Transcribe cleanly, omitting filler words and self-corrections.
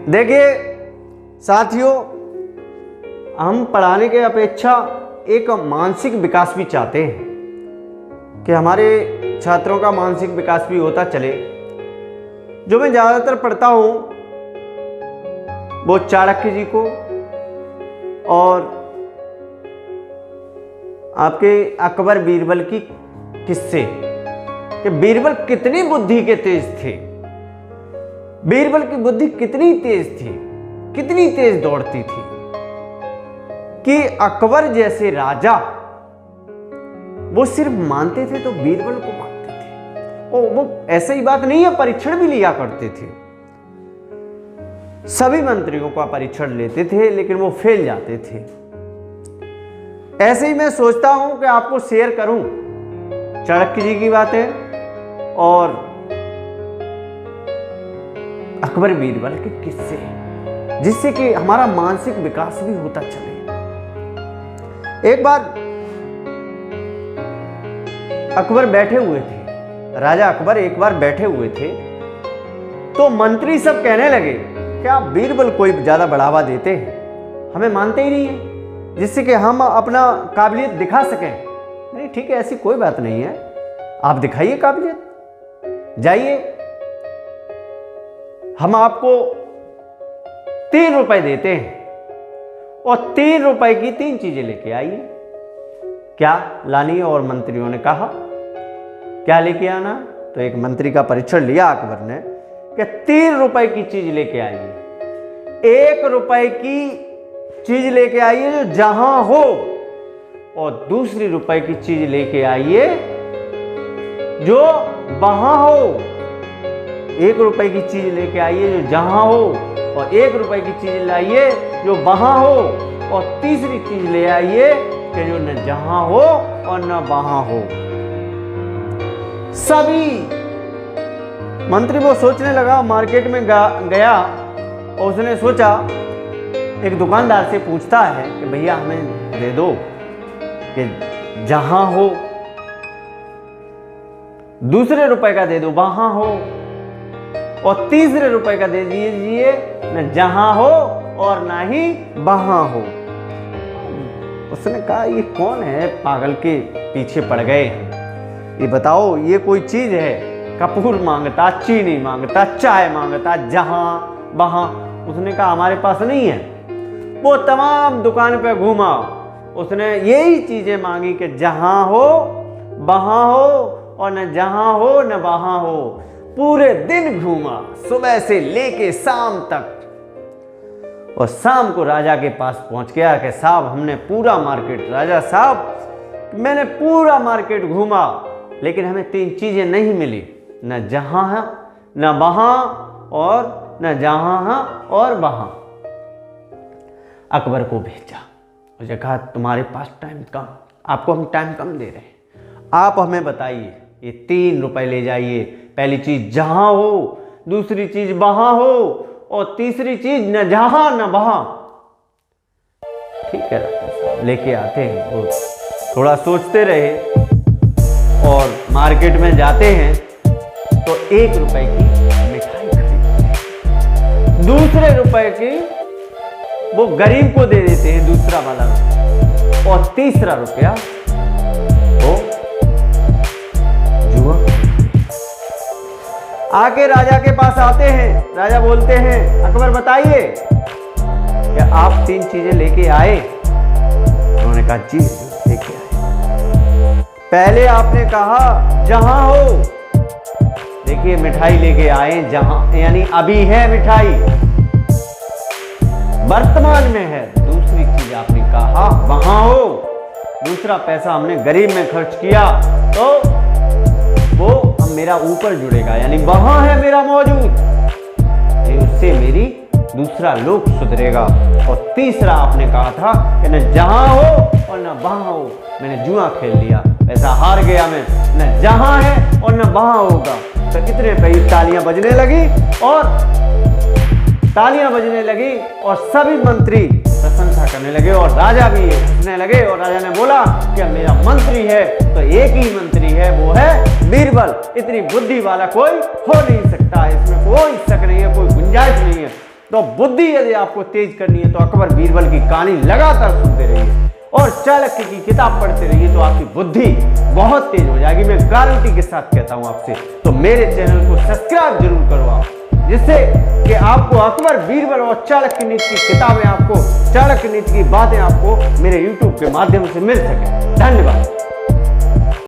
देखिए साथियों, हम पढ़ाने के अपेक्षा एक मानसिक विकास भी चाहते हैं कि हमारे छात्रों का मानसिक विकास भी होता चले। जो मैं ज़्यादातर पढ़ता हूँ वो चाणक्य जी को और आपके अकबर बीरबल की किस्से कि बीरबल कितनी बुद्धि के तेज थे, बीरबल की बुद्धि कितनी तेज थी, कितनी तेज दौड़ती थी कि अकबर जैसे राजा वो सिर्फ मानते थे तो बीरबल को मानते थे। और वो ऐसे ही बात नहीं है, परीक्षण भी लिया करते थे। सभी मंत्रियों का परीक्षण लेते थे लेकिन वो फेल जाते थे। ऐसे ही मैं सोचता हूं कि आपको शेयर करूं चाणक्य जी की बातें और अकबर बीरबल के किस्से, जिससे कि हमारा मानसिक विकास भी होता चले। एक बार अकबर बैठे हुए थे, राजा अकबर एक बार बैठे हुए थे तो मंत्री सब कहने लगे कि आप बीरबल को ज्यादा बढ़ावा देते हैं, हमें मानते ही नहीं है, जिससे कि हम अपना काबिलियत दिखा सकें। नहीं ठीक है, ऐसी कोई बात नहीं है, आप दिखाइए काबिलियत, जाइए हम आपको 3 रुपए देते हैं और 3 रुपए की 3 चीजें लेके आइए। क्या लानी है? और मंत्रियों ने कहा क्या लेके आना? तो एक मंत्री का परीक्षण लिया अकबर ने कि 3 रुपए की चीज लेके आइए, 1 रुपए की चीज लेके आइए जो जहां हो, और दूसरी रुपए की चीज लेके आइए जो वहां हो। 1 रुपए की चीज लेके आइए जो जहां हो और 1 रुपए की चीज लाइए जो वहां हो, और तीसरी चीज ले आइए कि जो न जहां हो और न वहां हो। सभी मंत्री वो सोचने लगा, मार्केट में गया और उसने सोचा, एक दुकानदार से पूछता है कि भैया हमें दे दो कि जहां हो, दूसरे रुपए का दे दो वहां हो, और तीसरे रुपए का दे दीजिए न जहां हो और ना ही वहां हो। उसने कहा ये कौन है, पागल के पीछे पड़ गए हैं, ये बताओ ये कोई चीज है? कपूर मांगता, चीनी मांगता, चाय मांगता, जहां वहां। उसने कहा हमारे पास नहीं है। वो तमाम दुकान पे घूमा, उसने यही चीजें मांगी कि जहां हो वहां हो और न जहां हो न वहां हो। पूरे दिन घूमा, सुबह से लेके शाम तक, और शाम को राजा के पास पहुंच गया कि साहब हमने पूरा मार्केट, राजा साहब मैंने पूरा मार्केट घूमा लेकिन हमें 3 चीजें नहीं मिली, न जहां है न वहां और न जहां है और वहां। अकबर को भेजा, मुझे कहा तुम्हारे पास टाइम कम, आपको हम टाइम कम दे रहे हैं, आप हमें बताइए ये 3 रुपए ले जाइए, पहली चीज जहां हो, दूसरी चीज वहां हो और तीसरी चीज न जहां न वहां। ठीक है लेके आते हैं। वो थोड़ा सोचते रहे और मार्केट में जाते हैं तो 1 रुपए की मिठाई खरीदते हैं, दूसरे रुपए की वो गरीब को दे देते हैं, दूसरा वाला, और तीसरा रुपया वो जुआ। आके राजा के पास आते हैं, राजा बोलते हैं अकबर बताइए क्या आप 3 चीजें लेके आए? उन्होंने कहा जी लेके आए। पहले आपने कहा जहां हो, देखिए मिठाई लेके आए जहां, यानी अभी है मिठाई, वर्तमान में है। दूसरी चीज आपने कहा वहां हो, दूसरा पैसा हमने गरीब में खर्च किया तो वो अब मेरा ऊपर जुड़ेगा, यानी वहां है मेरा मौजूद, उससे मेरी दूसरा लोक सुधरेगा। और तीसरा आपने कहा था कि न जहां हो और न वहां हो। मैंने जुआ खेल लिया, पैसा हार गया मैं, न जहां है और न वहां होगा। तो इतने पे तालियां बजने लगी और सभी मंत्री प्रशंसा करने लगे और राजा भी हंसने लगे। और राजा ने बोला कि मेरा मंत्री है तो एक ही मंत्री है, वो है बीरबल। इतनी बुद्धि वाला कोई हो नहीं सकता, इसमें कोई शक नहीं है, कोई गुंजाइश नहीं है। तो बुद्धि यदि आपको तेज करनी है तो अकबर बीरबल की कहानी लगातार सुनते रहिए और चाणक्य की किताब पढ़ते रहिए, तो आपकी बुद्धि बहुत तेज हो जाएगी। मैं गारंटी के साथ कहता हूं आपसे। तो मेरे चैनल को सब्सक्राइब जरूर करो आप, जिससे कि आपको अकबर बीरबल और चाणक्य नीति की किताबें, आपको चाणक्य नीति की बातें आपको मेरे YouTube के माध्यम से मिल सके। धन्यवाद।